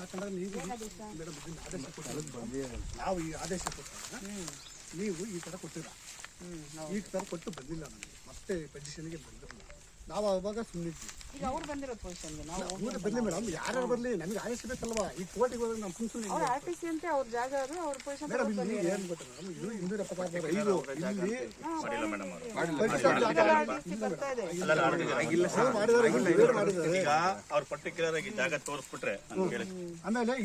ಯಾಕಂದ್ರೆ ನೀವು ನಾವು ಈ ಆದೇಶ ಕೊಟ್ಟಾಗ ನೀವು ಈ ಥರ ಕೊಟ್ಟಿಲ್ಲ, ಈ ಥರ ಕೊಟ್ಟು ಬಂದಿಲ್ಲ ನಮಗೆ, ಮತ್ತೆ ಪೊಸಿಷನ್ಗೆ ಬಂದಿರಲ್ಲ. ನಾವು ಅವಾಗ ಸುಮ್ಮನಿದ್ವಿ. ಈಗ ಅವ್ರು ಬಂದಿರೋ ಪೊಸಿಷನ್ಗೆ ನಾವು ಬರಲಿ ಮೇಡಮ್, ಯಾರು ಬರಲಿ, ನಮಗೆ ಆದೇಶ ಬೇಕಲ್ವಾ? ಈ ಕೋರ್ಟಿಗೆ ಹೋದ್ರೆ ನಮ್ಮ ಫಂಕ್ಷನ್ ಅವ್ರ RTC ಅಂತ ಅವ್ರ ಜಾಗ ಅದು ಅವ್ರ ಪೊಸಿಷನ್ ಮೇಡಮ್. ಇಲ್ಲಿ ಏನು ಗೊತ್ತಾ ಮೇಡಮ್, ಇದು 275 ಇಲ್ಲಿ ಅವ್ರ ಪರ್ಟಿಕ್ಯುಲರ್ ಆಗಿ ಜಾಗ ತೋರಿಸ್ಬಿಟ್ರೆ ಆಮೇಲೆ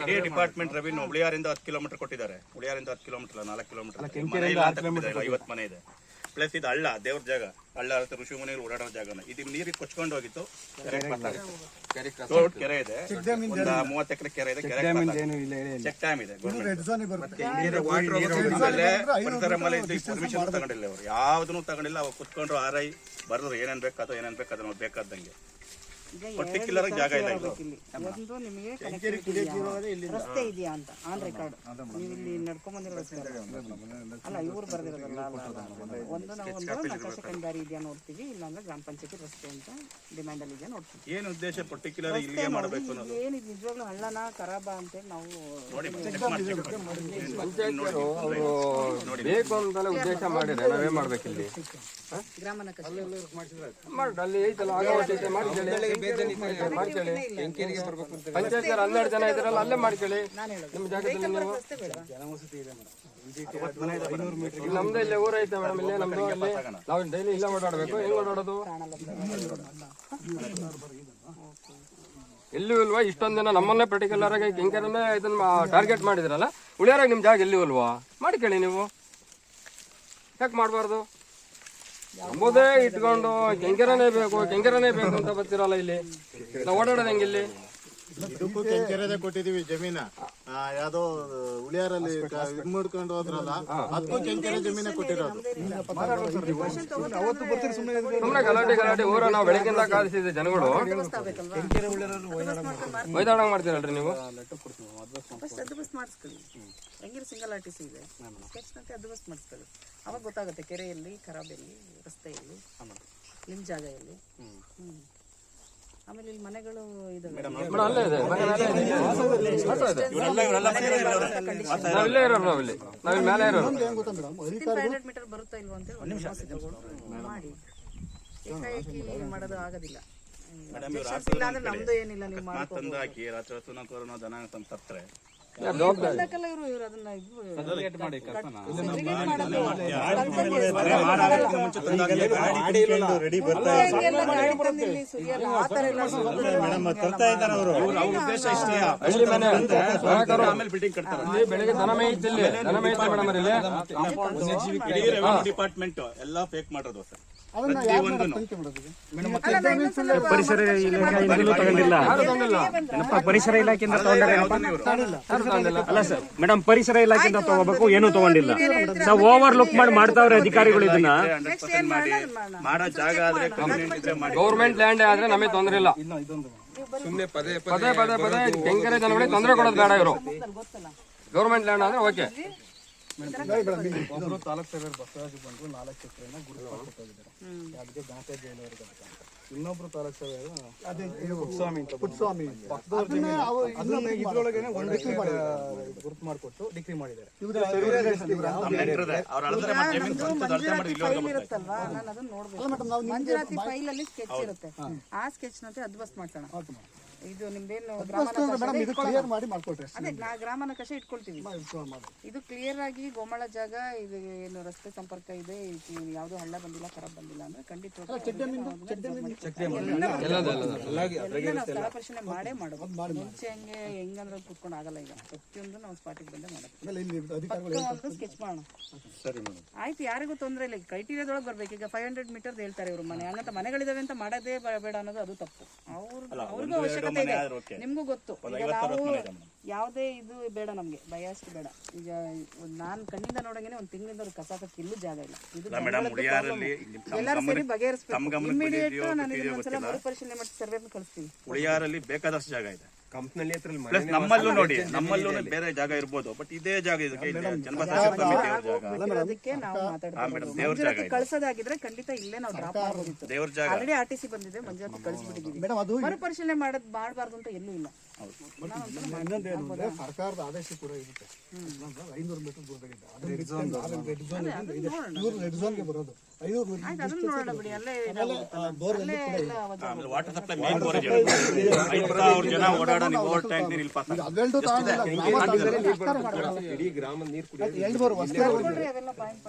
ಇಡೀ ಡಿಪಾರ್ಟ್ಮೆಂಟ್ ರೆವಿನ್ಯೂ ಉಳಿಯಾರಿಂದ 10 ಕಿಲೋಮೀಟರ್ ಕೊಟ್ಟಿದ್ದಾರೆ. ಉಳಿಯಾರಿಂದ 10 ಕಿಲೋಮೀಟರ್ 4 ಕಿಲೋಮೀಟರ್ 50 ಮನೆ ಇದೆ. ಪ್ಲಸ್ ಇದು ಹಳ್ಳ, ದೇವ್ರ ಜಾಗ, ಹಳ್ಳ ಋಷಿ ಮುನಿಗಳು ಓಡಾಡೋ ಜಾಗನ. ಇದು ನೀರಿಗೆ ಕೊಚ್ಕೊಂಡು ಹೋಗಿತ್ತು. ಕೆರೆ ಇದೆ, ಒಂದು 30 ಎಕರೆ ಕೆರೆ ಇದೆ, ಕೆರೆ ಚೆಕ್ ಡ್ಯಾಮ್ ಇದೆ, ಪರಿಸರ ಮೇಲೆ ಪರ್ಮಿಷನ್ ತಗೊಂಡಿಲ್ಲ ಅವ್ರು, ಯಾವ್ದನ್ನು ತಗೊಂಡಿಲ್ಲ. ಅವಾಗ ಕುತ್ಕೊಂಡ್ರು RI ಬರ್ದ್ರು ಏನೇನ್ ಬೇಕು ಅದನ್ನ ಬೇಕಾದಂಗೆ. ಪರ್ಟಿಕ್ಯುಲರ್ ಜಾಗ ಇಲ್ಲ. ಒಂದು ನಿಮಗೆ ರಸ್ತೆ ಇದೆಯಾ ಅಂತ ಆನ್ ರೆಕಾರ್ಡ್ ನೀವು ಇಲ್ಲಿ ನಡ್ಕೊಂಡ್ ಬಂದಿರೋ ರಸ್ತೆ ಅಲ್ಲ, ಇವ್ರು ಬರ್ದಿರೋದಲ್ಲ. ಒಂದು ನಾವು ನಕಾಶೆ ಕಂದಾರಿ ಇದೆಯಾ ನೋಡ್ತೀವಿ, ಇಲ್ಲಾಂದ್ರೆ ಗ್ರಾಮ ಪಂಚಾಯತಿ ರಸ್ತೆ ಅಂತ ಡಿಮ್ಯಾಂಡ್ ಅಲ್ಲಿ ಇದೆಯಾ ನೋಡ್ತೀವಿ. ಏನ್ ಉದ್ದೇಶ ಪರ್ಟಿಕ್ಯುಲರ್ ಇಲ್ಲಿಗೆ ಮಾಡಬೇಕು ಅನ್ನೋದು ಏನಿದೆ ನಿಜವಾಗ್ಲೂ ಹಳ್ಳನ ಖರಾಬ ಅಂತೇಳಿ ನಾವು ಬೇಕು ಅಂತಾನೆ ಉದ್ದೇಶ ಮಾಡಿದ್ರೆ ನಾವೇನ್ ಮಾಡ್ಬೇಕು? ಇಲ್ಲಿ ಗ್ರಾಮ ನಕಾಶೆ ಅಲ್ಲಿ ಐತಲ್ಲ ಪಂಚಾಯತ್ 12 ಜನ ಇದ್ರಲ್ಲ, ಅಲ್ಲೇ ಮಾಡ್ಕೊಳ್ಳಿ ನಿಮ್ ಜಾಗದಲ್ಲಿ. ನೀವು ನಮ್ದು ಇಲ್ಲೇ ಊರ ಐತೆ ಮೇಡಮ್, ಇಲ್ಲೇ ನಮ್ದು. ಅಲ್ಲಿ ನಾವು ಡೈಲಿ ಇಲ್ಲ ಓಡಾಡ್ಬೇಕು. ಹೆಂಗ್ ಓಡಾಡೋದು? ಎಲ್ಲೂ ಇಲ್ವಾ? ಇಷ್ಟೊಂದ್ ದಿನ ನಮ್ಮನ್ನೇ ಪರ್ಟಿಕ್ಯುಲರ್ ಆಗಿ ಕೆಂಕೆರನ್ನೇ ಇದನ್ನ ಟಾರ್ಗೆಟ್ ಮಾಡಿದ್ರಲ್ಲ, ಉಳಿಯಾರಾಗ ನಿಮ್ ಜಾಗ ಎಲ್ಲಿ ಇಲ್ವಾ? ಮಾಡ್ಕೊಳ್ಳಿ. ನೀವು ಯಾಕೆ ಮಾಡ್ಬಾರ್ದು? ನಂಬೋದೇ ಇಟ್ಕೊಂಡು ಕೆಂಕೆರನೇ ಬೇಕು ಅಂತ ಬರ್ತಿರಲ್ಲ. ಇಲ್ಲಿ ನಾವು ಓಡಾಡೋದು ಹೆಂಗಿಲ್ಲಿ? ಇದಕ್ಕೂ ಕೆಂಕೆರೆದೇ ಕೊಟ್ಟಿದೀವಿ ಜಮೀನ. ಯಾವ್ದೋ ಉಳಿಯಾರಲ್ಲಿ ಮಾಡ್ಕೊಂಡು ಹೋದ್ರಲ್ಲ, ಅದಕ್ಕೂ ಕೆಂಕೆರೆ ಜಮೀನ ಕೊಟ್ಟಿರೋದು. ಸುಮ್ಮನೆ ಗಲಾಟೆ ಊರ ನಾವು ಬೆಳಗ್ಗಿಂದ ಕಾದಿಸಿದ ಜನಗಳು ಒಯ್ದಾಡಂಗ್ ಮಾಡ್ತೀರಲ್ರಿ ನೀವು. ಹೆಂಗಿರು ಸಿಂಗಲ್ RTC ಇದೆ, ಸ್ಕೆಚ್ ನಂತೆ ಅಡ್ವಸ್ಟ್ ಮಾಡಿಸ್ಕೊಳ್ಳಿ. ಅವಾಗ ಗೊತ್ತಾಗುತ್ತೆ ಕೆರೆಯಲ್ಲಿ, ಖರಾಬೆಲ್ಲಿ, ರಸ್ತೆಯಲ್ಲಿ, ನಿಮ್ ಜಾಗ ಎಲ್ಲಿ. ಆಮೇಲೆ ಇಲ್ಲಿ ಮನೆಗಳು ಇದಾವೆ, ನಾವಿಲ್ಲೇ ಇರೋರು. ನಾವಿಲ್ಲಿ ಮೇಲೆ ಇರೋರು. 500 ಮೀಟರ್ ಬರುತ್ತಾ ಇಲ್ವಾ ಅಂತ ಮಾಡಿ ಏಕಾಏಕಿ ಮಾಡೋದು ಆಗೋದಿಲ್ಲ. ಇಲ್ಲ ಅಂದ್ರೆ ನಮ್ದು ಏನಿಲ್ಲ, ನೀವು ತಂದು ಹಾಕಿ ರಾತ್ರಿ ಹೊತ್ತು ದನ ತರ್ತಾರೆ. ಇವ್ರು ಅದನ್ನ ಬೆಳಿಗ್ಗೆ ದನ ಮೇಯ್ತಿಲ್ಲಿ ಡಿಪಾರ್ಟ್ಮೆಂಟ್ ಎಲ್ಲ ಫೇಕ್ ಮಾಡೋದು ಸರ್. ಪರಿಸರ ಇಲಾಖೆಯಿಂದಲೂ ತಗೊಂಡಿಲ್ಲ. ಪರಿಸರ ಇಲಾಖೆಯಿಂದ ಅಲ್ಲ ಸರ್ ಮೇಡಮ್, ಪರಿಸರ ಇಲಾಖೆಯಿಂದ ತಗೋಬೇಕು, ಏನೂ ತಗೊಂಡಿಲ್ಲ. ನಾವು ಓವರ್ ಲುಕ್ ಮಾಡ್ತಾವ್ರೆ ಅಧಿಕಾರಿಗಳು. ಇದನ್ನ ಮಾಡೋ ಜಾಗ ಆದ್ರೆ ಗೌರ್ಮೆಂಟ್ ಲ್ಯಾಂಡ್ ಆದ್ರೆ ನಮಗೆ ತೊಂದ್ರೆ ಇಲ್ಲ. ಸುಮ್ಮನೆ ಪದೇ ಕೆಂಕೆರೆ ಜನಗಳಿಗೆ ತೊಂದರೆ ಕೊಡೋದು ಬೇಡ. ಇವರು ಗೌರ್ಮೆಂಟ್ ಲ್ಯಾಂಡ್ ಆದ್ರೆ ಓಕೆ. ಒಬ್ರು ತಾಲೂಕ್ ಸೇವರ್ ಬಸವರಾಜ್ ಬಂದ್ರು 4 ಎಕರೆನ ಗುರುತಿಸಿದ್ದಾರೆ. ಅದಕ್ಕೆ ಗಾಂತೆ ಜೈಲವರೆಗೆ ಇನ್ನೊಬ್ರು ತಾಲೂಕ್ ಸೇವರ್ ಪುಟ್ಸ್ವಾಮಿ ಇದ್ರೊಳಗೇನೆ ಒಂದು ಗುರುತು ಮಾಡಿಕೊಟ್ಟು ಡಿಗ್ರಿ ಮಾಡಿದ್ದಾರೆ. ಮಂಜುನಾಥಿ ಫೈಲ್ ಅಲ್ಲಿ ಸ್ಕೆಚ್ ಇರುತ್ತೆ, ಆ ಸ್ಕೆಚ್ ನಂತೆ ಅಡ್ವಸ್ಟ್ ಮಾಡ್ಸೋಣ. ಇದು ನಿಮ್ದೇನು ಅದೇ ಗ್ರಾಮ ನಕಾಶೆ ಇಟ್ಕೊಳ್ತೀವಿ. ಇದು ಕ್ಲಿಯರ್ ಆಗಿ ಗೋಮಾಳ ಜಾಗ, ಇದು ಏನು ರಸ್ತೆ ಸಂಪರ್ಕ ಇದೆ, ಯಾವ್ದು ಹಳ್ಳ ಬಂದಿಲ್ಲ, ಖರಾಬ್ ಬಂದಿಲ್ಲ ಅಂದ್ರೆ ಖಂಡಿತ ಸ್ಥಳ ಪರಿಶೀಲನೆ ಮಾಡೇ ಮಾಡೋದು. ಮುಂಚೆ ಹಂಗೆ ಹೆಂಗಂದ್ರೆ ಕುತ್ಕೊಂಡು ಆಗಲ್ಲ. ಈಗ ಪ್ರತಿಯೊಂದು ನಾವು ಸ್ಪಾಟಿಗೆ ಬಂದೇ ಮಾಡೋದು. ಸ್ಕೆಚ್ ಮಾಡೋಣ ಆಯ್ತು, ಯಾರಿಗೂ ತೊಂದರೆ ಇಲ್ಲ. ಕ್ರೈಟೀರಿಯಾದೊಳಗೆ ಬರ್ಬೇಕು. ಈಗ 500 ಮೀಟರ್ ಹೇಳ್ತಾರೆ ಇವರು ಮನೆ, ಹಂಗಂತ ಮನೆಗಳಿದಾವೆ ಅಂತ ಮಾಡೋದೇ ಬೇಡ ಅನ್ನೋದು ಅದು ತಪ್ಪು. ಅವ್ರಿಗೂ ಅವಶ್ಯಕತೆ ಇದೆ, ನಿಮ್ಗೂ ಗೊತ್ತು. ಈಗ ನಾವು ಯಾವುದೇ ಇದು ಬೇಡ, ನಮ್ಗೆ ಬಯಾಸ್ಟ್ ಬೇಡ. ಈಗ ನಾನ್ ಕಣ್ಣಿಂದ ನೋಡಂಗೆ ಒಂದ್ ತಿಂಗಳಿಂದ ಅವ್ರು ಕಸ ಇಲ್ಲೂ ಜಾಗ ಇಲ್ಲ. ಇದು ಎಲ್ಲರೂ ಸೇರಿ ಬಗೆಹರಿಸ್ಬೇಕು. ಇಮಿಡಿಯೇಟ್ ನನಗೆ ಒಂದ್ಸಲ ಮರುಪರಿಶೀಲನೆ ಮಾಡಿ ಸರ್ವೆ ಕಳಿಸ್ತೀವಿ. ಉಳಿಯಾರಲ್ಲಿ ಬೇಕಾದಷ್ಟು ಜಾಗ ಇದೆ. ಪ್ಲಸ್ ನಮ್ಮಲ್ಲೂ ನೋಡಿ, ನಮ್ಮಲ್ಲೂ ಬೇರೆ ಜಾಗ ಇರ್ಬೋದು, ಬಟ್ ಇದೇ ಜಾಗ ಇದಕ್ಕೆ ಚನ್ನಬಸವೇಶ್ವರ ಸ್ವಾಮಿ ದೇವ್ರ ಜಾಗ. ಅದಕ್ಕೆ ನಾವು ಮೇಡಮ್ ದೇವ್ರ ಜಾಗ ಮಾತಾಡ್ತೀವಿ. ಕಳ್ಸೋದಾಗಿದ್ರೆ ಖಂಡಿತ ಇಲ್ಲೇ ನಾವು ಡ್ರಾಪ್ ಮಾಡ್ಬೋದಿತ್ತು. ದೇವ್ರ ಜಾಗ. ಆಲ್ರೆಡಿ RTC ಬಂದಿದೆ, ಮಂಜುನಾಥ್ ಕಳಿಸ್ಬಿಟ್ಟಿದ್ದೀವಿ. ಮರುಪರಿಶೀಲನೆ ಮಾಡಬಾರ್ದು ಅಂತ ಎಲ್ಲೂ ಇಲ್ಲ. ಇನ್ನೊಂದೇನು ಅಂದ್ರೆ ಸರ್ಕಾರದ ಆದೇಶ ಕೂಡ ಇರುತ್ತೆ. 500 ಮೀಟರ್ ದೂರದಾಗಿದೆ. ರೆಡ್ ಝೋನ್ಗೆ ಬರೋದು 500 ಅದನ್ನ ನೋಡೋಣ ಬಿಡಿ, ಅಲ್ಲೇ ವಾಟರ್ ಸಪ್ಲೈ ಮೇನ್ ಬೋರ್ ಇದೆ. 5,000 ಜನ ಓಡಾಡೋ ನೀವು ಓವರ್ ಟ್ಯಾಂಕ್ ನೀರು ಇಲ್ಲಿ ಪಾಸ್ ಆಗುತ್ತೆ. ಅವೆಲ್ಟು ಇಡೀ ಗ್ರಾಮ ನೀರು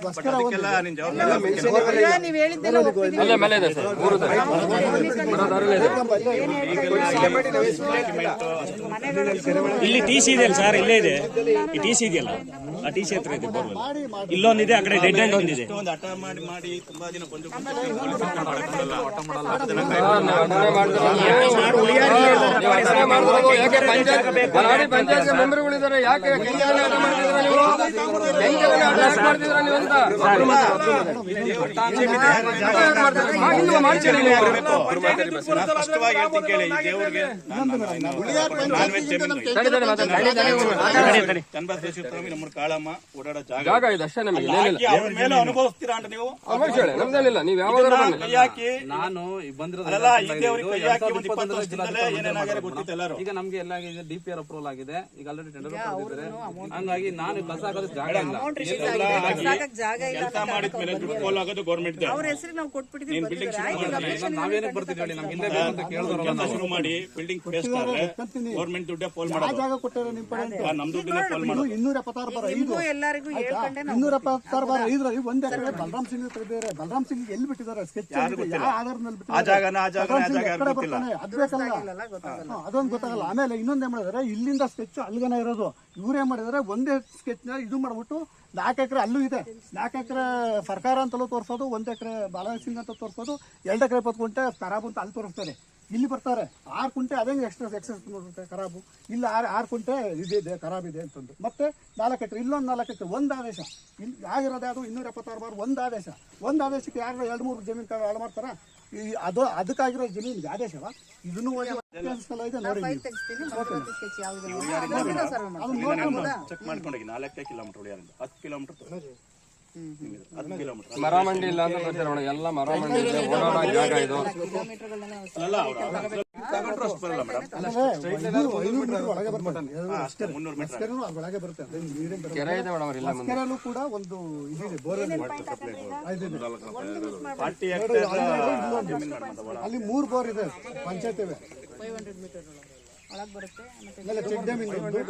ಅದಕ್ಕೆಲ್ಲ ನಿನ್ ಜವಾಬ್ದಾರಿ. ನೀವು ಹೇಳಿದ್ದೆಲ್ಲ ಒಪ್ಪಿದ್ದೀವಿ. ಅಲ್ಲೇ ಮೇಲೆ ಇದೆ ಸರ್, ಊರು ಇದೆ. ಇಲ್ಲಿ TC ಇದೆಯಲ್ಲ ಸರ್, ಇಲ್ಲೇ ಇದೆ ಈ TC ಇದೆಯಲ್ಲ, ಆ TC ಹತ್ರ ಇದೆ ಬೋರ್ವೆಲ್. ಇಲ್ಲೊಂದಿದೆ, ಆ ಕಡೆ ಡೆಡ್ ಎಂಡ್ ಒಂದಿದೆ. ಇಷ್ಟೊಂದು ಹಠ ಮಾಡಿ ತುಂಬಾ ದಿನ ಬಂದು ಪಂಚಾಯತ್ ಮೆಂಬರ್ಗಳಿದ್ದಾರೆ, ಯಾಕೆ ಸ್ಪಷ್ಟವಾಗಿ ಹೇಳ್ತೀನಿ ಕೇಳಿ. ಈ ದೇವ್ರಿಗೆ ಚನ್ನಬಸವೇಶ್ವರ ಸ್ವಾಮಿ ನಮ್ಮ ಕಾಳಮ್ಮ ಓಡಾಡೋ ಜಾಗ ಇದೆ ಅಷ್ಟೇ. ನಮಗೆ ಅವ್ರ ಮೇಲೆ ಅನುಭವಿಸ್ತೀರಾ ಅಂತ ನೀವು ನಮ್ದೇನಿಲ್ಲ, ನೀವು ಯಾವ ಕೈ ಹಾಕಿ ನಾನು ಅಲ್ಲ ಈ ದೇವ್ರಿಗೆ ಕೈ ಹಾಕಿ ಒಂದು 20 ವರ್ಷದಿಂದಲೇ ಏನೇನಾಗಿದೆ ಗೊತ್ತಿತ್ತು ಎಲ್ಲರೂ. ಈಗ ನಮ್ಗೆ ಎಲ್ಲ ಆಗಿದೆ, DPR ಅಪ್ರೂವಲ್ ಆಗಿದೆ, ಈಗ ಆಲ್ರೆಡಿ ಟೆಂಡರ್ ಕೊಟ್ಟಿದ್ದಾರೆ. ಹಂಗಾಗಿ ನಾನು ಕಸ ಹಾಕೋದು ಜಾಗ ಇಲ್ಲ. ಜಾಗ ಇಲ್ಲ. ಕೆಲಸ ಮಾಡಿದ್ಮೇಲೆ ದುಡ್ಡು ಪೋಲ್ ಆಗೋದು ಗೌರ್ಮೆಂಟ್ ಅವ್ರ ಹೆಸರು ನಾವು ಕೊಟ್ಬಿಟ್ಟಿದ್ದೀವಿ. ಬಿಲ್ಡಿಂಗ್ ನಾವೇನಕ್ಕೆ ಬರ್ತೀವಿ ಹೇಳಿ, ನಮ್ಗೆ ಹಿಂದೆ ಬೇಕು ಅಂತ ಕೇಳಿದ್ರು ಶುರು ಮಾಡಿ ಬಿಲ್ಡಿಂಗ್ ಫೇಸ್ ಗೌರ್ಮೆಂಟ್ ದುಡ್ಡೇ ಪೋಲ್ ಮಾಡೋದು. ಜಾಗ ಕೊಟ್ಟರೆ ನಿಮ್ಮ ಕಡೆ ನಮ್ ದುಡ್ಡನ್ನೇ ಪೋಲ್ ಮಾಡೋದು. 276 ಬಾರ್ 5 ಎಲ್ಲರಿಗೂ ಹೇಳ್ಕೊಂಡೆ ನಾವು 276 ಬಾರ್ 5ರಲ್ಲಿ 1 ಎಕರೆ ಬಲರಾಮ್ ಸಿಂಗ್ ತೆಗೆದಿದ್ದಾರೆ. ಬಲರಾಮ್ ಸಿಂಗ್ ಎಲ್ಲಿ ಬಿಟ್ಟಿದ್ದಾರೆ ಸ್ಕೆಚ್ ಯಾವ ಆಧಾರದ ಮೇಲೆ ಆ ಬಿಟ್ಟಿದ್ದಾರೆ? ಜಾಗನ ಆ ಜಾಗ ಯಾರು ಗೊತ್ತಿಲ್ಲ. ಅದು ಬೇಕಲ್ಲ, ಅದೊಂದು ಗೊತ್ತಾಗಲ್ಲ. ಆಮೇಲೆ ಇನ್ನೊಂದೇ ಮಾಡಿದಾರೆ, ಇಲ್ಲಿಂದ ಸ್ಕೆಚ್ ಅಲ್ಲಿಗನ ಇರೋದು. ಇವ್ರೇನ್ ಮಾಡಿದಾರೆ, ಒಂದೇ ಸ್ಕೆಚ್ ನ ಇದು ಮಾಡ್ಬಿಟ್ಟು 4 ಎಕರೆ ಅಲ್ಲೂ ಇದೆ, 4 ಎಕರೆ ಸರ್ಕಾರ ಅಂತಲೂ ತೋರಿಸೋದು, 1 ಎಕರೆ ಬಾಲರಾಮ್ ಸಿಂಗ್ ಅಂತ ತೋರಿಸೋದು, 2 ಎಕರೆ 20 ಗುಂಟೆ ಖರಾಬು ಅಂತ ಅಲ್ಲಿ ತೋರಿಸ್ತಾರೆ. ಇಲ್ಲಿ ಬರ್ತಾರೆ 6 ಕುಂಟೆ ಅದೇ ಎಕ್ಸಸ್ ನೋಡುತ್ತೆ ಖರಾಬು, ಇಲ್ಲ 6 ಕುಂಟೆ ಇದಿದೆ ಖರಾಬಿದೆ ಅಂತಂದು. ಮತ್ತೆ 4 ಎಕರೆ, ಇಲ್ಲೊಂದು 4 ಎಕರೆ, ಒಂದು ಆದೇಶ. ಇಲ್ಲಿ ಆಗಿರೋದು ಯಾವುದು 276 ಬಾರ್ ಒಂದು ಆದೇಶ. ಒಂದು ಆದೇಶಕ್ಕೆ ಯಾರು 2-3 ಜಮೀನು ಹಾಳು ಮಾಡ್ತಾರ? ಅದು ಅದಕ್ಕಾಗಿರೋ ಜಮೀನಿಗೆ ಆದೇಶವ? ಇದನ್ನು ಇದೆ ನೋಡಿ, ಚೆಕ್ ಮಾಡ್ಕೊಂಡೋಗಿ 4 ಕಿಲೋಮೀಟರ್ ಉಳಿಯಾರಿಂದ 10 ಕಿಲೋಮೀಟರ್ 10 ಕಿಲೋಮೀಟರ್ ಮರ ಮಂಡಿ ಇಲ್ಲ ಅಂತ ಬರ್ತಾರೆ ನೋಡಿ, ಎಲ್ಲ ಮರ ಮಂಡಿ ಇದೆ, ಓಡಾಡೋ ಜಾಗ ಇದು. ಅಲ್ಲ ಅಷ್ಟು ಬರಲ್ಲ ಮೇಡಮ್. 500 ಮೀಟರ್ ಒಳಗೆ ಬರ್ತಾರೆ, 300 ಮೀಟರ್ ಒಳಗೆ ಬರುತ್ತೆ. ಕೆರೆ ಇದೆ ಮೇಡಮ್, ಇಲ್ಲ ಮುಂದೆ ಕೆರೆಯಲ್ಲೂ ಕೂಡ ಒಂದು ಇದಿದೆ, ಬೋರ್ವೆಲ್. 40 ಎಕರೆ ಜಮೀನು ಮೇಡಮ್. ಅಲ್ಲಿ 3 ಬೋರ್ ಇದೆ, ಪಂಚಾಯತ್ ಇವೆ. 500 ಮೀಟರ್ ಒಳಗೆ ಬರುತ್ತೆ. ಆಮೇಲೆ ಚೆಕ್ ಡ್ಯಾಮ್ ಇನ್ನೊಂದು,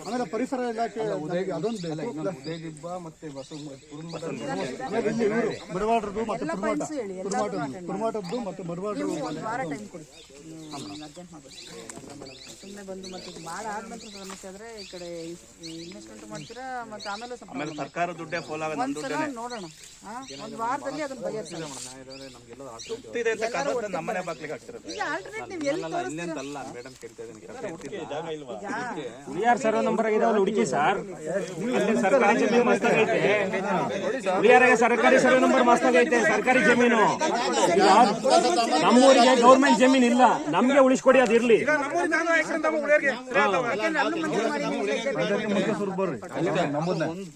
ಆಮೇಲೆ ಪರಿಸರ ಇಲಾಖೆ ಅದೊಂದು ಬೇಕು. ಮತ್ತೆ ಮಡವಾಡ್ರದ್ದು ಮತ್ತೆ ಕುರುಮಾಟದ್ದು ಮತ್ತೆ ಮಡವಾಡ್ರು. ವಾರ ಟೈಮ್ ಕೊಡಿ, ಅರ್ಜೆಂಟ್ ಮಾಡ್ಬೇಕು. ಸುಮ್ಮನೆ ಬಂದು ಮತ್ತೆ ಭಾಳ ಆದ್ಮೇಲೆ ಸಮಸ್ಯೆ ಆದ್ರೆ ಈ ಕಡೆ ಇನ್ವೆಸ್ಟ್ಮೆಂಟ್ ಮಾಡ್ತೀರಾ, ಮತ್ತೆ ಆಮೇಲೆ ಆಮೇಲೆ ಸರ್ಕಾರ ದುಡ್ಡೇ ಪೋಲ್ ಆಗೋದು ನಮ್ಮ ಒಂದ್ಸಲ ನೋಡೋಣ. ಒಂದು ವಾರದಲ್ಲಿ ಅದನ್ನ ಬಗೆಹರಿಸೋಣ. ಸುತ್ತಿದೆ ಅಂತ ಕಾದ್ರೆ ನಮ್ಮನೆ ಬಾಗ್ಲಿಗೆ ಆಗ್ತಿರೋದು. ಈಗ ಆಲ್ಟರ್ನೇಟ್ ನೀವು ಎಲ್ಲಿ ತೋರಿಸ್ತೀರಾ? ಮೇಡಮ್ ಕೇಳ್ತಾ ಇದ್ದೀನಿ. ಜಾಗ ಇಲ್ವಾ? ಉಳಿಯಾರ್ ಸರ್ವೆ ನಂಬರ್ ಇದಾವಲ್ಲ, ಹುಡುಕಿ ಸರ್. ಅಲ್ಲಿ ಸರ್ಕಾರಿ ಜಮೀನು ಮಸ್ತಾಗೈತೆ, ಉಳಿಯಾರಿಗೆ ಸರ್ಕಾರಿ ಸರ್ವೆ ನಂಬರ್ ಮಸ್ತಾಗೈತೆ, ಸರ್ಕಾರಿ ಜಮೀನು. ನಮ್ಮೂರಿಗೆ ಗೌರ್ಮೆಂಟ್ ಜಮೀನು ಇಲ್ಲ, ನಮ್ಗೆ ಉಳಿಸ್ಕೊಡಿ, ಅದಿರ್ಲಿ.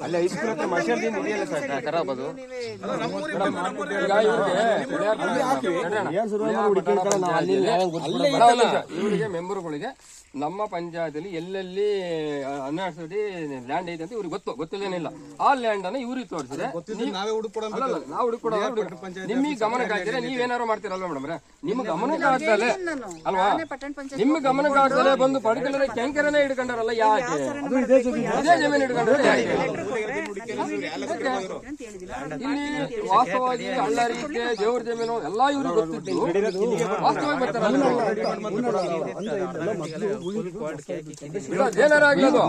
ಅಲ್ಲಿ 5 ಕಿಲೋಮೀಟರ್ ಮಷರ್ದಿಂದ ಇದೆಯಲ್ಲ ಸರ್ ಖರಾಬ್ ಅದು. ಇವರಿಗೆ ಮೆಂಬರ್ಗಳಿಗೆ ನಮ್ಮ ಪಂಚಾಯತಿಲಿ ಎಲ್ಲೆಲ್ಲಿ ಅನ್ಯಾಸಿಟಿ ಲ್ಯಾಂಡ್ ಐತೆ ಅಂತ ಇವ್ರಿಗೆ ಗೊತ್ತಿಲ್ಲೇನಿಲ್ಲ. ಆ ಲ್ಯಾಂಡ್ ಅನ್ನ ಇವ್ರಿಗೆ ತೋರಿಸಿದ್ರೆ ನಾವು ಹುಡುಕೊಡೋದು ನಿಮಗೆ ಗಮನಕ್ಕೆ ಹಾಕಿದ್ರೆ ನೀವೇನಾರು ಮಾಡ್ತೀರಲ್ವಾ ಮೇಡಮ್? ನಿಮ್ಮ ಗಮನಕ್ಕೆ ಆಗ್ತದೆ ಅಲ್ವಾ? ನಿಮ್ಮ ಗಮನಕ್ಕೆ ಆಗ್ತದೆ ಬಂದು ಪರ್ಟಿಕ್ಯುಲರ್ ಕೆಂಕೆರೆನೇ ಹಿಡ್ಕೊಂಡಾರಲ್ಲ, ಯಾಕೆ ಇದೇ ಜಮೀನು ಹಿಡ್ಕೊಂಡ್ರೆ ಇಲ್ಲಿ ವಾಸ್ತವವಾಗಿ ಹಳ್ಳಾರಿಕೆ ದೇವ್ರ ಜಮೀನು ಎಲ್ಲಾ ಇವ್ರಿಗೆ ಗೊತ್ತಿದ್ದು ವಾಸ್ತವವಾಗಿ ಬರ್ತಾರಲ್ಲ. ಏನಾರ ಆಗ್ಲದು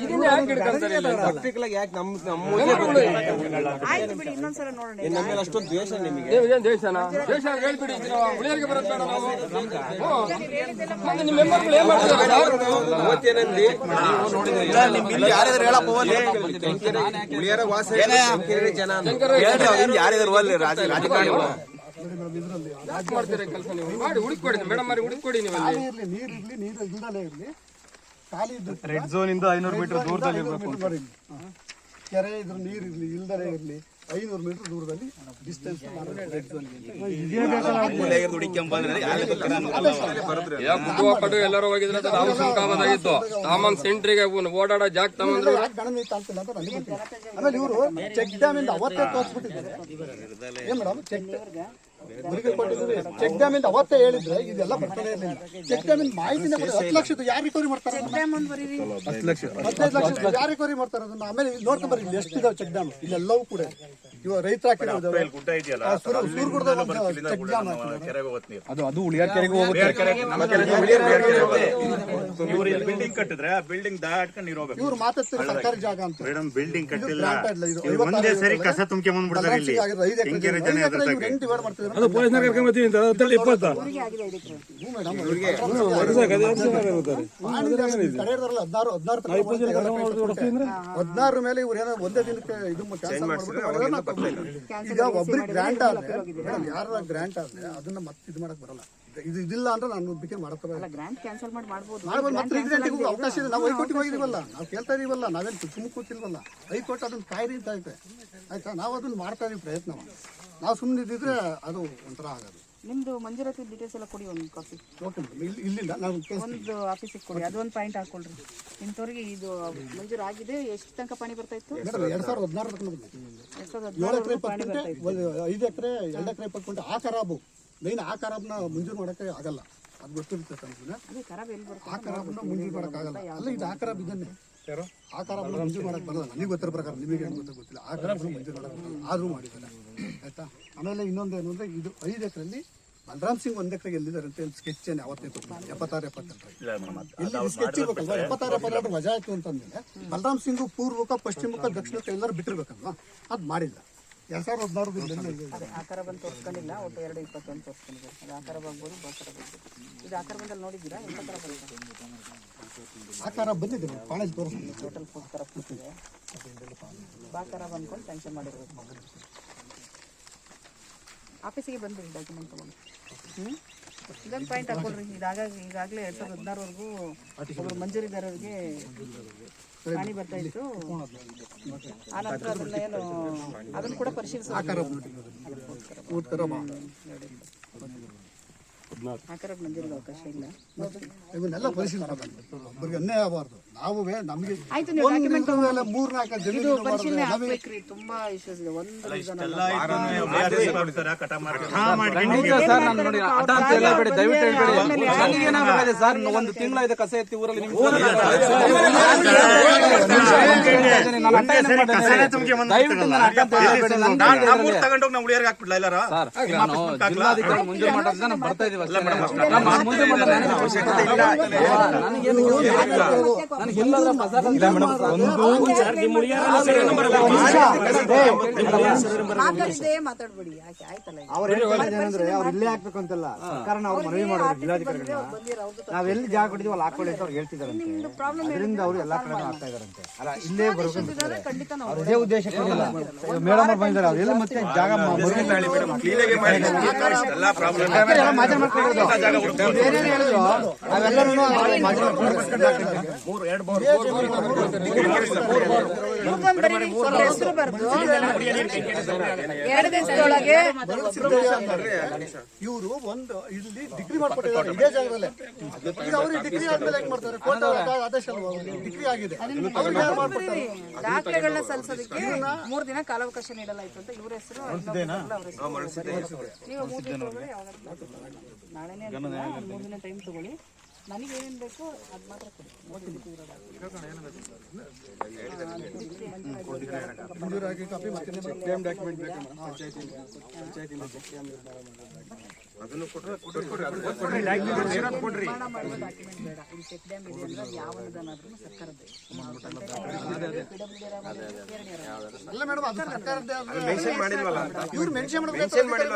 ಇದನ್ನ ಯಾಕೆ ಹಿಡ್ಕೊಂತಾರೆ? ಅಷ್ಟೊಂದು ದ್ವೇಷ ನಿಮಗೆ? ದೇಶನ ದೇಶ ಹೇಳ್ಬಿಡಿ, ಉಳಿಯರಿಗೆ ಬರುತ್ತೆ ಬೇಡ ನಾವು. ಮತ್ತೆ ನಿಮ್ಮ ಮೆಂಬರ್ಗಳು ಏನ್ ಮಾಡ್ತಾರೆ? ಇದರಲ್ಲಿ ಯಾಕೆ ಮಾಡ್ತೀರಾ ಕೆಲಸ ನೀವು? ಮಾಡಿ ಹುಡುಕೊಡಿ ಮೇಡಮ್, ಮಾಡಿ ಹುಡುಕೊಡಿ ನೀವು ಅಲ್ಲಿ. ನೀರು ಇಲ್ದಲೇ ಇರಲಿ, ಖಾಲಿ ಇದ್ದು ರೆಡ್ ಝೋನ್ ಇಂದ 500 ಮೀಟರ್ ದೂರದಲ್ಲಿ ಇರಬೇಕು. ಕೆರೆ ಇದ್ರ ನೀರು ಇರಲಿ ಇಲ್ದಲೇ ಇರಲಿ 500 ಮೀಟರ್ ದೂರದಲ್ಲಿ ಡಿಸ್ಟೆನ್ಸ್ ಕಡೆ ಎಲ್ಲರೂ ಹೋಗಿದ್ರೆ ನಾವು ಸುಮ್ಕಾಬಾದಾಗಿತ್ತು. ಸಾಮಾನ್ ಸೆಂಟ್ರಿಗೆ ಓಡಾಡೋ ಜಾಗ ತಗೊಂಡ್ರು. ಆಮೇಲೆ ಇವರು ಚೆಕ್ ಡ್ಯಾಮ್ ಇಂದ ಅವತ್ತೇ ತೋರಿಸ್ಬಿಟ್ಟಿದ್ದಾರೆ. ಏನ್ ಮೇಡಮ್ ಚೆಕ್ ಡ್ಯಾಮ್ ಇಂದ ಅವತ್ತೇ ಹೇಳಿದ್ರೆ ಇದೆಲ್ಲ ಬರ್ತಾನೆ ಇರಲಿಲ್ಲ. ಚೆಕ್ ಡ್ಯಾಮ್ ಇಂದ ಮಾಹಿತಿನೇ 10 ಲಕ್ಷದ ಯಾರು ರಿಕವರಿ ಮಾಡ್ತಾರೆ? 15 ಲಕ್ಷ ಯಾರು ರಿಕವರಿ ಮಾಡ್ತಾರೆ ಅದನ್ನ? ಆಮೇಲೆ ನೋಡ್ಕೊಂಡ್ ಬರ್ರಿ ಇಲ್ಲಿ ಎಷ್ಟಿದಾವೆ ಚೆಕ್ ಡ್ಯಾಮ್, ಇಲ್ಲೆಲ್ಲವೂ ಕೂಡ ಇವಾಗ ರೈತರ ಗುಡ್ಡ ಇದೆಯಲ್ಲ, ಅದು ಉಳಿಯಾರ್ ಕೆರೆಗೆ ಇವ್ರು ಇಲ್ಲಿ ಬಿಲ್ಡಿಂಗ್ ಕಟ್ಟಿದ್ರೆ ಆ ಬಿಲ್ಡಿಂಗ್ ದಾಟ್ಕೊಂಡು ನೀರು ಹೋಗ್ಬೇಕು. ಇವ್ರು ಮಾತಾಡ್ತಾರೆ ಸರ್ಕಾರಿ ಜಾಗ ಅಂತ. ಮೇಡಮ್ ಬಿಲ್ಡಿಂಗ್ ಕಟ್ಟಿಲ್ಲ, ಇದು ಒಂದೇ ಸರಿ ಕಸ ತುಂಬ್ಕೊಂಡ್ಬಿಡ್ತಾರೆ ಇಲ್ಲಿ. ಡಿವೈಡ್ ಮಾಡ್ತಿದ್ದಾರೆ. ಅದು ಪೊಲೀಸ್ನ ಕರ್ಕೊಂಡ್ಬರ್ತೀವಿ ಅಂತ 20 16 ಮೇಲೆ ಇವ್ರು ಏನೋ ಒಂದೇ ದಿನಕ್ಕೆ ಇದು ಕ್ಯಾನ್ಸಲ್ ಮಾಡ್ಬಿಟ್ಟು ಈಗ ಒಬ್ರಿಗೆ ಗ್ರಾಂಟ್ ಆದ್ರೆ ಯಾರ ಗ್ರಾಂಟ್ ಆದ್ರೆ ಅದನ್ನ ಮತ್ತೆ ಇದು ಮಾಡಕ್ ಬರಲ್ಲ. ಇದು ಇದಿಲ್ಲ ಅಂದ್ರೆ ನಾನು ಬಿಕೆ ಮಾಡತ್ತಲ್ಲ, ಗ್ರಾಂಟ್ ಕ್ಯಾನ್ಸಲ್ ಮಾಡ್ಬೋದು. ಮತ್ತೆ ರೀಸೆಂಟಿಗೂ ಅವಕಾಶ ಇದೆ. ನಾವು ಹೈಕೋರ್ಟಿಗೆ ಹೋಗಿದೀವಲ್ಲ, ನಾವು ಕೇಳ್ತಾ ಇದೀವಲ್ಲ, ನಾವೇನು ಸುಮ್ಮನೆ ಕೂತಿಲ್ವಲ್ಲ. ಹೈಕೋರ್ಟ್ ಅದನ್ನ ಕಾಯ್ರಿ ಅಂತ ಐತೆ, ಆಯ್ತಾ? ನಾವು ಅದನ್ನ ಮಾಡ್ತಾ ಇದೀವಿ ಪ್ರಯತ್ನ. ನಾವು ಸುಮ್ಮನೆ ಇದ್ದಿದ್ರೆ ಅದು ಒಂಥರ ಆಗೋದು. ನಿಮ್ದು ಮಂಜೂರಾತಿ ಡೀಟೇಲ್ಸ್ ಎಲ್ಲ ಕೊಡಿ, ಒಂದು ಕಾಪಿ. ಓಕೆ ಮೇಡಮ್, ಇಲ್ಲಿಂದ ನಾವು ಒಂದು ಆಫೀಸಿಗೆ ಕೊಡಿ, ಅದೊಂದು ಪಾಯಿಂಟ್ ಹಾಕೊಳ್ರಿ. ಇಂಥವ್ರಿಗೆ ಇದು ಮಂಜೂರು ಆಗಿದೆ. ಎಷ್ಟು ತನಕ ಪಾಣಿ ಬರ್ತಾ ಇತ್ತು? 2016 5 ಎಕರೆ 2 ಎಕರೆ ಪಟ್ಕೊಂಡು ಆ ಖರಾಬು ಮೇನ್ ಆ ಖರಾಬ್ನ ಮಂಜೂರು ಮಾಡೋಕ್ಕೆ ಆಗಲ್ಲ. ಅದು ಗೊತ್ತಿರುತ್ತೆ ಅದೇ ಖರಾಬ್ ಎಲ್ಲಿ ಬರುತ್ತೆ? ಆ ಖರಾಬ್ನ ಮಂಜೂರು ಮಾಡೋಕ್ಕಾಗಲ್ಲ. ಅಲ್ಲ, ಇದು ಆ ಖರಾಬ್ ಇದನ್ನೇ ಆ ಖರಾಬ್ನ ಮಂಜೂರು ಮಾಡೋಕ್ಕೆ ಬರಲ್ಲ. ನನಗೆ ಗೊತ್ತಿರೋ ಪ್ರಕಾರ, ನಿಮಗೆ ಏನು ಗೊತ್ತಿಲ್ಲ. ಆ ಖರಾಬ್ನ ಮಂಜೂರು ಮಾಡೋಕ್ಕೆ ಬರಲ್ಲ, ಆದರೂ ಮಾಡಿದ್ದಾರೆ, ಆಯ್ತಾ? ಆಮೇಲೆ ಇನ್ನೊಂದು ಏನು ಅಂದರೆ, ಇದು 5 ಎಕರೆಯಲ್ಲಿ ಬಲರಾಮ್ ಸಿಂಗ್ 1 ಎಕರೆಗೆ ಎಲ್ಲಿದ್ದಾರೆ ಅಂತ ಸ್ಕೆಚ್ ಏನು ಯಾವತ್ತೇ ಕೊಡ್ತಾರೆ. 76-78 ಇಲ್ಲಿ ಸ್ಕೆಚ್ ಇರ್ಬೇಕಲ್ವಾ? 76-78 ವಜಾ ಆಯ್ತು ಅಂತಂದ್ರೆ ಬಲರಾಮ್ ಸಿಂಗ್ ಪೂರ್ವಕ ಪಶ್ಚಿಮಕ ದಕ್ಷಿಣಕ್ಕೆ ಎಲ್ಲರೂ ಬಿಟ್ಟಿರ್ಬೇಕಲ್ವಾ? ಅದು ಮಾಡಿಲ್ಲ. 2016 ಅದೇ ಆಕಾರ ಬಂದು ತೋರಿಸ್ಕೊಂಡಿಲ್ಲ. ಒಟ್ಟು 221 ತೋರಿಸ್ಕೊಂಡಿದ್ದಾರೆ. ಅದು ಆಕಾರ ಆಗ್ಬೋದು, ಬಾಕಾರ ಆಗ್ಬೋದು. ಇದು ಆಕಾರ ಬಂದಲ್ಲಿ ನೋಡಿದ್ದೀರಾ? ಎಂತ ಥರ ಬರುತ್ತೆ? ಆಕಾರ ಬಂದಿದೆ, ಕಾಲೇಜ್ ತೋರಿಸ್ತೀನಿ. ಟೋಟಲ್ ಫುಡ್ ಖರಾಬ್ ಕೂತಿದೆ. ಬಾಕಾರ ಬಂದ್ಕೊಂಡು ಸ್ಯಾಂಕ್ಷನ್ ಮಾಡಿರ್ಬೇಕು. ಆಫೀಸಿಗೆ ಬಂದಿರಿ, ಡಾಕ್ಯುಮೆಂಟ್ ತೊಗೊಂಡು. ಇದೊಂದು ಪಾಯಿಂಟ್ ಹಾಕೊಳ್ರಿ. ಈಗಾಗಲೇ 2016ವರೆಗೂ ಒಬ್ಬರು ಮಂಜೂರಿದಾರರಿಗೆ ಪಾಣಿ ಬರ್ತಾ ಇತ್ತು. ಆ ನಂತರ ಅದನ್ನ ಏನು ಅದನ್ನು ಕೂಡ ಪರಿಶೀಲಿಸಿ ಆಕಾರ ಮಂಜೂರಿಗೆ ಅವಕಾಶ ಇಲ್ಲ. ಇವನ್ನೆಲ್ಲ ಪರಿಶೀಲಿಸಬೇಕು, ಒಬ್ಬರಿಗೆ ಅನ್ಯಾಯ ಆಗಬಾರ್ದು. ನಾವು ನಮಗೆ ಆಯ್ತು, ನೀವು ಡಾಕ್ಯುಮೆಂಟ್ 3-4 ಇದು ಪರಿಶೀಲನೆ ಆಗ್ಬೇಕ್ರಿ. ತುಂಬಾ ಇಶ್ಯೂಸ್ ಇದೆ. ಒಂದು ಖಂಡಿತ ಸರ್, ನಾನು ನೋಡಿ ಹಠ ಅಂತ ಹೇಳಬೇಡಿ, ದಯವಿಟ್ಟು ಹೇಳ್ಬೇಡಿ. ನನಗೇನಾಗಿದೆ ಸರ್, 1 ತಿಂಗಳ ಇದೆ ಕಸ ಎತ್ತಿ ಊರಲ್ಲಿ. ನಿಮ್ಗೆ ತಗೊಂಡೋಗಿ ನಾವು ಉಳಿಯಾರಿಗೆ ಹಾಕ್ಬಿಡ್ಲಾ ಎಲ್ಲಾರ? ಜಿಲ್ಲಾಧಿಕಾರಿ ಮುಂಜೂರು ಮಾಡೋದ್ರಿಂದ ನಾವು ಬರ್ತಾ ಇದೀವಿ ಅಷ್ಟೇ. ಮಾತಾಡ್ಬೇಡಿ, ಆಯ್ತಲ್ಲ. ಅವ್ರು ಇಲ್ಲೇ ಹಾಕ್ಬೇಕು ಅಂತಲ್ಲ, ಸರ್ಕಾರ ನಾವು ಮನವಿ ಮಾಡೋದು ಜಿಲ್ಲಾಧಿಕಾರಿಗಳನ್ನ. ನಾವೆಲ್ಲಿ ಜಾಗ ಕೊಟ್ಟಿದ್ದೀವಿ ಅಲ್ಲಿ ಹಾಕೊಳ್ಳಿ ಅಂತ ಅವ್ರು ಹೇಳ್ತಿದಾರಂತೆ. ಅದರಿಂದ ಅವರು ಎಲ್ಲಾ ಕಡೆ ಆಗ್ತಾ ಇದಾರಂತೆ. ಅಲ್ಲ, ಇಲ್ಲೇ ಬರ್ಬೇಕು ಖಂಡಿತ ನಾವು ಅವ್ರು ಇದೇ ಉದ್ದೇಶ ಮೇಡಮ್ ಅವ್ರು ಬಂದಿದ್ದಾರೆ. ಅವ್ರು ಎಲ್ಲಿ ಮತ್ತೆ ಜಾಗ ಏನೇನು ಹೇಳಿದ್ರು ಅವೆಲ್ಲರೂ ಹೆಸರು ಬರ್ದು 2 ದಿವಸದೊಳಗೆ ಇವರು ಒಂದು ಇಲ್ಲಿ ಡಿಗ್ರಿ ಮಾಡ್ಕೊಟ್ಟಿದ್ದಾರೆ ಇದೇ ಜಾಗದಲ್ಲೇ. ಈಗ ಅವ್ರಿಗೆ ಡಿಗ್ರಿ ಆದ್ಮೇಲೆ ಹೆಂಗ್ ಮಾಡ್ತಾರೆ? ಕೋರ್ಟ್ ಆದೇಶ ಅಲ್ವಾ, ಡಿಗ್ರಿ ಆಗಿದೆ, ಅವ್ರಿಗೆ ಯಾರು ಮಾಡ್ಕೊಡ್ತಾರೆ? ದಾಖಲೆಗಳನ್ನ ಸಲ್ಲಿಸೋದಕ್ಕೆ 3 ದಿನ ಕಾಲಾವಕಾಶ ನೀಡಲಾಯಿತು ಅಂತ ಇವ್ರ ಹೆಸರು. ನೀವು 3 ದಿನ ಒಳಗಡೆ ಯಾವ್ದಾದ್ರು ನಾಳೆನೇ 3 ದಿನ ಟೈಮ್ ತಗೊಳ್ಳಿ. ನನಗೆ ಏನೇನು ಬೇಕು ಅದು ಮಾತ್ರ ಕೊಡಿ. ಮಂಜೂರಾಗಿ ಕಾಪಿ ಮತ್ತೆ ಡಾಕ್ಯುಮೆಂಟ್ ಬೇಕು ಡಾಕ್ಯುಮೆಂಟ್ ಬೇಡ. ಇಲ್ಲಿ ಚೆಕ್ ಡ್ಯಾಮ್ ಇದೆ ಅಂದ್ರೆ ಅದು ಯಾವ ಅನುದಾನ ಆದ್ರೂ ಸರ್ಕಾರದ್ದೇ. ಅಲ್ಲ ಮೇಡಮ್, ಅದು ಸರ್ಕಾರದ್ದೇ. ಇವ್ರು ಮೆನ್ಷನ್ ಮಾಡಬೇಕು.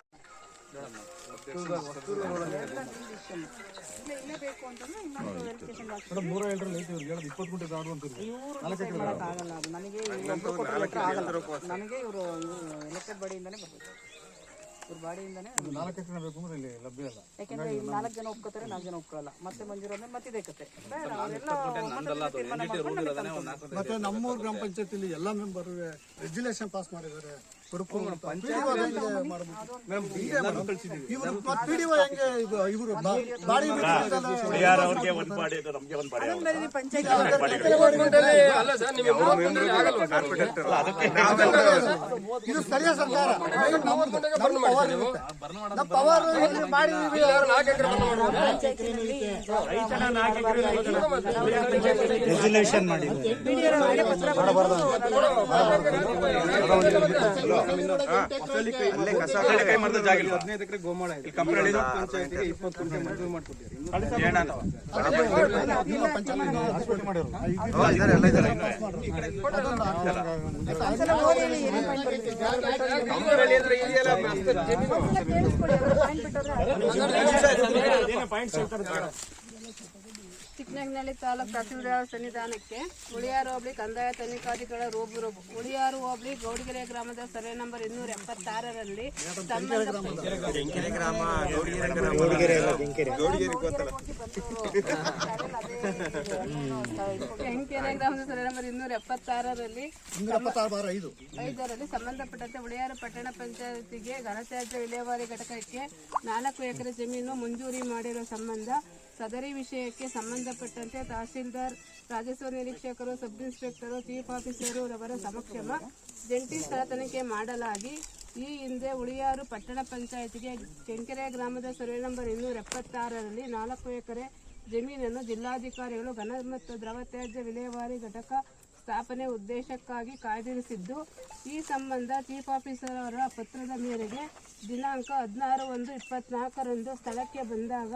ಇಲ್ಲೇ ಬೇಕು ಅಂತಂದ್ರೆ ಇನ್ನೊಂದು ವೆರಿಫಿಕೇಶನ್ ಆಗಲ್ಲ. ಅದು ನನಗೆ ಲೆಟರ್ ಆಗಲ್ಲ. ನನಗೆ ಇವರು ಎಲೆಕ್ಟೆಡ್ ಬಾಡಿಯಿಂದಾನೇ ಬರಬೇಕು. ಇವ್ರ ಬಾಡಿಯಿಂದಾನೆ 4 ಎಕರೆ ಬೇಕು ಅಂದ್ರೆ ಇಲ್ಲಿ ಲಭ್ಯ ಇಲ್ಲ. ಯಾಕೆಂದ್ರೆ ಇಲ್ಲಿ 4 ಜನ ಒಪ್ಕೋತಾರೆ, 4 ಜನ ಒಪ್ಕೊಳ್ಳಲ್ಲ. ಮತ್ತೆ ಮಂಜೂರು ಅಂದ್ರೆ ಮತ್ತೆ ಇದೇ ಕತೆ. ಬೇಡ, ಅವರೆಲ್ಲ ತೀರ್ಮಾನ ಮಾಡ್ಕೊಂಡು ನಮಗೆ ತಂದ್ಕೊಡ್ತಾರೆ. ಮತ್ತೆ ನಮ್ಮೂರು ಗ್ರಾಮ ಪಂಚಾಯತಿಲಿ ಎಲ್ಲ ಮೆಂಬರ್ ರೆಗ್ಯುಲೇಷನ್ ಪಾಸ್ ಮಾಡಿದ್ದಾರೆ. ಅವ್ರಿಗೆ ಒಂದ್ ಬಾಡಿ ಇದೆ, ನಮ್ಗೆ ಒಂದ್ ಬಾಡಿ ಅದನ್ನ ಬೇರೆ ಪಂಚಾಯತ್ ಅಲ್ಲ ಸರ್, ನಿಮಗೆ 3 ಗುಂಟೆಯಲ್ಲಿ ಆಗಲ್ವಾ ಸರ್ ನಿಮಗೆ? ಇದು ಸ್ಥಳೀಯ ಸರ್ಕಾರ. ಯಾರು 4 ಎಕರೆ ಬಣ್ಣ ಮಾಡ್ಬೋದು? ರೆಗ್ಯುಲೇಷನ್ ಮಾಡಿ ಕೈ ಮಾಡಿದ ಜಾಗ ಇಲ್ಲ. 15 ಎಕರೆ ಗೋಮಾಳ ಇದೆ. ಪಂಚಾಯತಿಗೆ 20 ಗುಂಟೆ ಮಂಜೂರು ಮಾಡ್ಕೊಟ್ಟಿದ್ದಾರೆ. ಚಿಕ್ಕನಹಳ್ಳಿ ತಾಲೂಕು ತಹಸೀಲ್ದಾರ್ ಸನ್ನಿಧಾನಕ್ಕೆ ಉಳಿಯಾರು ಹೋಬಳಿ ಕಂದಾಯ ತನಿಖಾಧಿಕಾರಿ ರೋಬುರೋಬು ಉಳಿಯಾರು ಹೋಬಳಿ ಗೌಡಿಗೆರೆ ಗ್ರಾಮದ ಸರ್ವೆ ನಂಬರ್ 276ರಲ್ಲಿ ಕೆಂಕೆರೆ ಗ್ರಾಮದ ಸರ್ವೆ ನಂಬರ್ 276ರಲ್ಲಿ 5ರಲ್ಲಿ ಸಂಬಂಧಪಟ್ಟಂತೆ ಉಳಿಯಾರು ಪಟ್ಟಣ ಪಂಚಾಯತಿಗೆ ಘನತ್ಯಾಜ್ಯ ವಿಲೇವಾರಿ ಘಟಕಕ್ಕೆ 4 ಎಕರೆ ಜಮೀನು ಮಂಜೂರಿ ಮಾಡಿರುವ ಸಂಬಂಧ ಸದರಿ ವಿಷಯಕ್ಕೆ ಸಂಬಂಧಪಟ್ಟಂತೆ ತಹಸೀಲ್ದಾರ್, ರಾಜಸ್ವ ನಿರೀಕ್ಷಕರು, ಸಬ್ ಇನ್ಸ್ಪೆಕ್ಟರು, ಚೀಫ್ ಆಫೀಸರು ರವರ ಸಮಕ್ಷಮ ಜಂಟಿ ಸ್ಥಳ ತನಿಖೆ ಮಾಡಲಾಗಿ ಈ ಹಿಂದೆ ಉಳಿಯಾರು ಪಟ್ಟಣ ಪಂಚಾಯತಿಗೆ ಕೆಂಕೆರೆ ಗ್ರಾಮದ ಸರ್ವೆ ನಂಬರ್ 276ರಲ್ಲಿ 4 ಎಕರೆ ಜಮೀನನ್ನು ಜಿಲ್ಲಾಧಿಕಾರಿಗಳು ಘನ ಮತ್ತು ದ್ರವ ತ್ಯಾಜ್ಯ ವಿಲೇವಾರಿ ಘಟಕ ಸ್ಥಾಪನೆ ಉದ್ದೇಶಕ್ಕಾಗಿ ಕಾಯ್ದಿರಿಸಿದ್ದು, ಈ ಸಂಬಂಧ ಚೀಫ್ ಆಫೀಸರ್ ಅವರ ಪತ್ರದ ಮೇರೆಗೆ ದಿನಾಂಕ 16/1/24ರಂದು ಸ್ಥಳಕ್ಕೆ ಬಂದಾಗ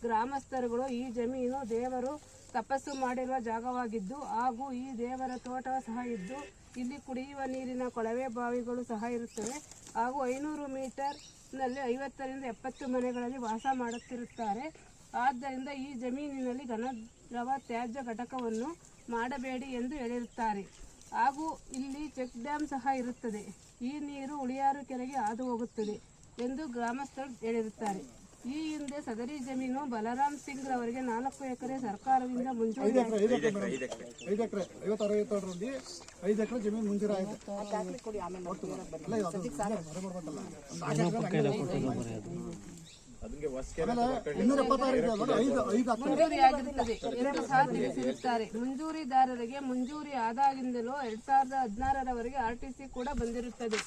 ಗ್ರಾಮಸ್ಥರುಗಳು ಈ ಜಮೀನು ದೇವರು ತಪಸ್ಸು ಮಾಡಿರುವ ಜಾಗವಾಗಿದ್ದು ಹಾಗೂ ಈ ದೇವರ ತೋಟ ಸಹ ಇದ್ದು ಇಲ್ಲಿ ಕುಡಿಯುವ ನೀರಿನ ಕೊಳವೆ ಬಾವಿಗಳು ಸಹ ಇರುತ್ತವೆ ಹಾಗೂ 500 ಮೀಟರ್ನಲ್ಲಿ 50ರಿಂದ 70 ಮನೆಗಳಲ್ಲಿ ವಾಸ ಮಾಡುತ್ತಿರುತ್ತಾರೆ. ಆದ್ದರಿಂದ ಈ ಜಮೀನಿನಲ್ಲಿ ಘನದ್ರವ ತ್ಯಾಜ್ಯ ಘಟಕವನ್ನು ಮಾಡಬೇಡಿ ಎಂದು ಹೇಳಿರುತ್ತಾರೆ ಹಾಗೂ ಇಲ್ಲಿ ಚೆಕ್ ಡ್ಯಾಮ್ ಸಹ ಇರುತ್ತದೆ. ಈ ನೀರು ಉಳಿಯಾರು ಕೆರೆಗೆ ಹಾದು ಹೋಗುತ್ತದೆ ಎಂದು ಗ್ರಾಮಸ್ಥರು ಹೇಳಿರುತ್ತಾರೆ. ಈ ಹಿಂದೆ ಸದರಿ ಜಮೀನು ಬಲರಾಮ್ ಸಿಂಗ್ ರವರಿಗೆ 4 ಎಕರೆ ಸರ್ಕಾರದಿಂದ ಮಂಜೂರು 5 ಎಕರೆ 56-57ರಲ್ಲಿ 5 ಎಕರೆ ಜಮೀನು ಮಂಜೂರು ಆಯಿತು. ಮಂಜೂರಿಯಾಗಿರುತ್ತದೆ ಎಂದು ಸಹ ತಿಳಿಸಿರುತ್ತಾರೆ. ಮಂಜೂರಿದಾರರಿಗೆ ಮಂಜೂರಿ ಆದಾಗಿಂದಲೂ 2016ರವರೆಗೆ ಆರ್ಟಿಸಿ ಕೂಡ ಬಂದಿರುತ್ತದೆ.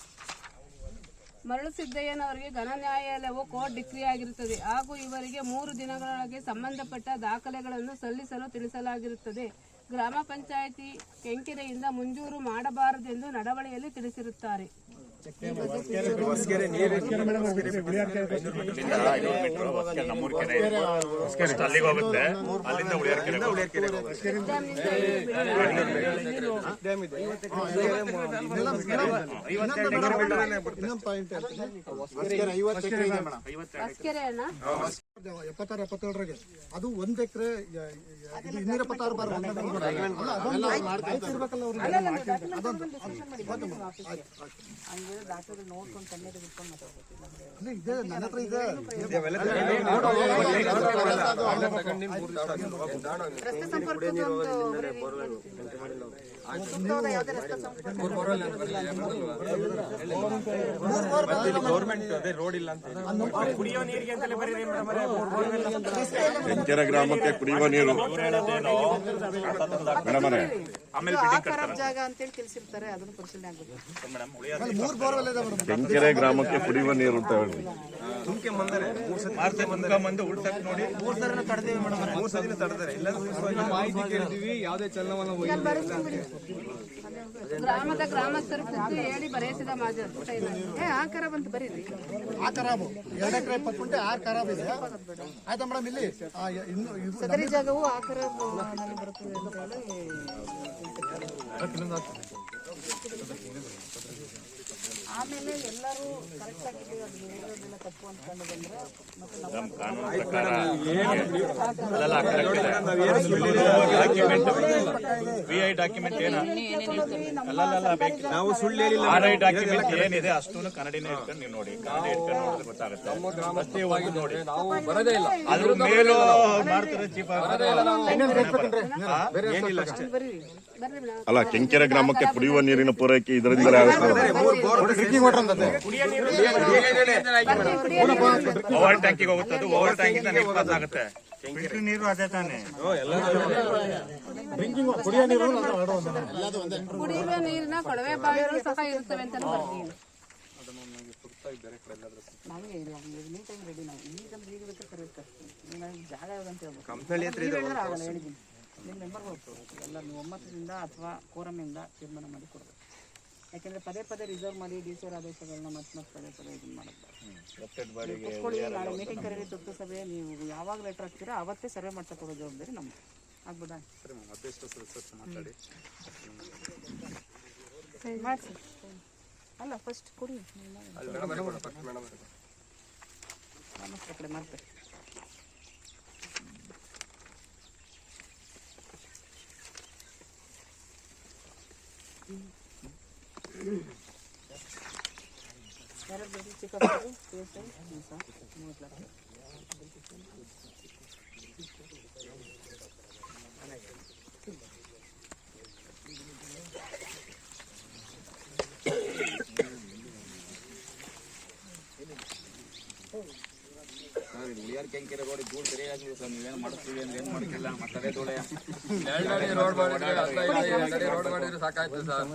ಮರಳು ಸಿದ್ದಯ್ಯನವರಿಗೆ ಘನ ನ್ಯಾಯಾಲಯವು ಕೋರ್ಟ್ ಡಿಕ್ರಿ ಆಗಿರುತ್ತದೆ ಹಾಗೂ ಇವರಿಗೆ 3 ದಿನಗಳೊಳಗೆ ಸಂಬಂಧಪಟ್ಟ ದಾಖಲೆಗಳನ್ನು ಸಲ್ಲಿಸಲು ತಿಳಿಸಲಾಗಿರುತ್ತದೆ. ಗ್ರಾಮ ಪಂಚಾಯಿತಿ ಕೆಂಕೆರೆಯಿಂದ ಮಂಜೂರು ಮಾಡಬಾರದೆಂದು ನಡವಳಿಯಲ್ಲಿ ತಿಳಿಸಿರುತ್ತಾರೆ. ನಮ್ಮೂರ್ ಕೆರೆ ಅಲ್ಲಿಗೆ ಹೋಗುತ್ತೆ, ಅಲ್ಲಿಂದ ಉಳಿಯಾರ್ ಕೆರೆ ಇನ್ನೊಂದು ಪಾಯಿಂಟ್ ಹೇಳ್ತೀನಿ. 76-77 ಅದು 1 ಎಕರೆ 276 ಬಾರ್ ನೋಡ್ಕೊಂಡು ಕಣ್ಣೆ ತೆಗೆದುಕೊಂಡು ಮಾತಾಡ್ಬೇಕು. ಇದೆ, ನನ್ನ ಹತ್ರ ಇದೆ. ರಸ್ತೆ ಸಂಪರ್ಕದ ಗೌರ್ಮೆಂಟ್ ಅದೇ ರೋಡ್ ಇಲ್ಲ ಅಂತ ಕುಡಿಯೋ ನೀರಿಗೆ ಅಂತಲೇ ಬರೀರಿ ಕೆಂಕೆರೆ ಗ್ರಾಮಕ್ಕೆ ಕುಡಿಯುವ ನೀರು ಖರಾಬ್ ಜಾಗ ಅಂತೇಳಿ ತಿಳಿಸಿರ್ತಾರೆ. ಅದನ್ನು ಪರಿಶೀಲನೆ ಆಗಬೇಕು. ಕೆಂಕೆರೆ ಗ್ರಾಮಕ್ಕೆ ಕುಡಿಯುವ ನೀರು ಅಂತ ಹೇಳಿ ತುಮಕೆ ಬಂದರೆ 3 ಮಂದಿ ಉಳ್ಸಕ್ ನೋಡಿ 3 ಸಲ ತಡೆದೇವೆ ಮೇಡಮ್. 3 ಸಲ ತಡೆದಾರೆ. ಇಲ್ಲ ಮಾಹಿತಿ ಕೇಳಿದ್ವಿ, ಯಾವುದೇ ಚಲನವಲನ ಗ್ರಾಮದ ಗ್ರಾಮಸ್ಥರು ಖುದ್ದು ಹೇಳಿ ಬರೆಸಿದ ಮಾಜರ್ ಆ ಖರಾಬ್ ಅಂತ ಬರೀರಿ. ಆ ಖರಾಬು 2 ಎಕರೆ 20 ಗುಂಟೆ ಆ ಖರಾಬ್ ಇದೆ. ಆಯ್ತಾ ಮೇಡಮ್? ಇಲ್ಲಿ ಸದರಿ ಜಾಗವು ಆ ಖರಾಬ್ ನಲ್ಲಿ ಬರುತ್ತದೆ ಅಂತ ಹೇಳಿ ಆಮೇಲೆ ಎಲ್ಲರೂ ಕರೆಕ್ಟ್ ಆಗಿ ಅದನ್ನೆಲ್ಲ ತಪ್ಪು ಅಂದ್ಕೊಂಡು ಬಂದ್ರೆ ಮತ್ತೆ ನಮ್ಮ ಕಾನೂನು ಪ್ರಕಾರ VI ಡಾಕ್ಯುಮೆಂಟ್ ಏನು ನಾವು ಸುಳ್ಳು ಹೇಳಿಲ್ಲ. RI ಡಾಕ್ಯುಮೆಂಟ್ ಏನಿದೆ ಅಷ್ಟೂ ಕನ್ನಡಿನೇ ಇಟ್ಕೊಂಡು ನೀವು ನೋಡಿ, ಕನ್ನಡ ಇಟ್ಕೊಂಡು ನೋಡಿದ್ರೆ ಗೊತ್ತಾಗುತ್ತೆ. ಅಷ್ಟೇ ಹೋಗಿ ನೋಡಿ, ನಾವು ಬರೋದೇ ಇಲ್ಲ. ಅದ್ರ ಮೇಲೂ ಮಾಡ್ತಾರೆ ಚೀಫ್ ಏನಿಲ್ಲ ಅಷ್ಟೇ. ಅಲ್ಲ, ಕೆಂಕೆರೆ ಗ್ರಾಮಕ್ಕೆ ಕುಡಿಯುವ ನೀರಿನ ಪೂರೈಕೆ ಇದರಿಂದಲೇ ಆಗುತ್ತೆ. ಓವರ್ ಟ್ಯಾಂಕಿಗೆ ಹೋಗುತ್ತೆ, ಅದು ಓವರ್ ಟ್ಯಾಂಕಿಂದ ನಿರ್ಪಾಸ ಆಗುತ್ತೆ. ನೀರು ಅದೇ ತಾನೆ. ಕುಡಿಯುವ ನೀರಿನ ಕೊಳವೆ ಬಾವಿಗಳು ಸಹ ಇರುತ್ತವೆ ಅಂತ ಬರ್ತೀನಿ. ನಾವೇ ಎನಿ ಟೈಮ್ ರೆಡಿ. ನಾವು ಈಗ ಈಗ ಬೇಕಾದ್ರೆ ಕರೆಯುತ್ತೆ ಜಾಗ ಯಾವ್ದಂತ ಹೇಳ್ಬೇಕು. ಕಂಪ್ನಿ ಹತ್ರ ಇದೆ. ಆಗಲ್ಲ ಹೇಳಿದ್ದೀನಿ. ನಿಮ್ಮ ಮೆಂಬರ್ ಹೋಗ್ತದೆ ಎಲ್ಲ ನೀವು ಒಮ್ಮತದಿಂದ ಅಥವಾ ಕೋರಮಿಂದ ತೀರ್ಮಾನ ಮಾಡಿ ಕೊಡಬೇಕು. ಯಾಕೆಂದ್ರೆ ಪದೇ ಪದೇ ರಿಸರ್ವ್ ಮಾಡಿ DC ಆದೇಶಗಳನ್ನ ಮತ್ತೆ ಪದೇ ಪದೇ ಇದನ್ನ ಮಾಡೋದು. ನಾಳೆ ಮೀಟಿಂಗ್ ಕರೀರಿ ತುರ್ತು ಸಭೆ. ನೀವು ಯಾವಾಗ ಲೆಟರ್ ಹಾಕ್ತೀರಾ ಅವತ್ತೇ ಸರ್ವೆ ಮಾಡ್ತಾ ಕೊಡೋ ಜವಾಬ್ದಾರಿ ನಮ್ದು. ಆಗ್ಬೋದಾ? ಮಾಡಿಸಿ. ಅಲ್ಲ ಫಸ್ಟ್ ಕೊಡಿ. ಆ ಕಡೆ ಮಾಡ್ತಾರೆ. ಯಾರಾದ್ರೂ ಚಿಕ್ಕ ಕೆಂಕೆರೆ ರೋಡ್ ಧೂಳು ಸರಿಯಾಗಿ ಸರ್, ನೀವೇನು ಮಾಡಿಸ್ತೀವಿ ಅಂದ್ರೆ ಏನು ಮಾಡ್ತಿಲ್ಲ. ಮತ್ತೆ ಧೂಳೆ ರೋಡ್ ಮಾಡಿದ್ರೆ ಸಾಕಾಯ್ತು ಸರ್.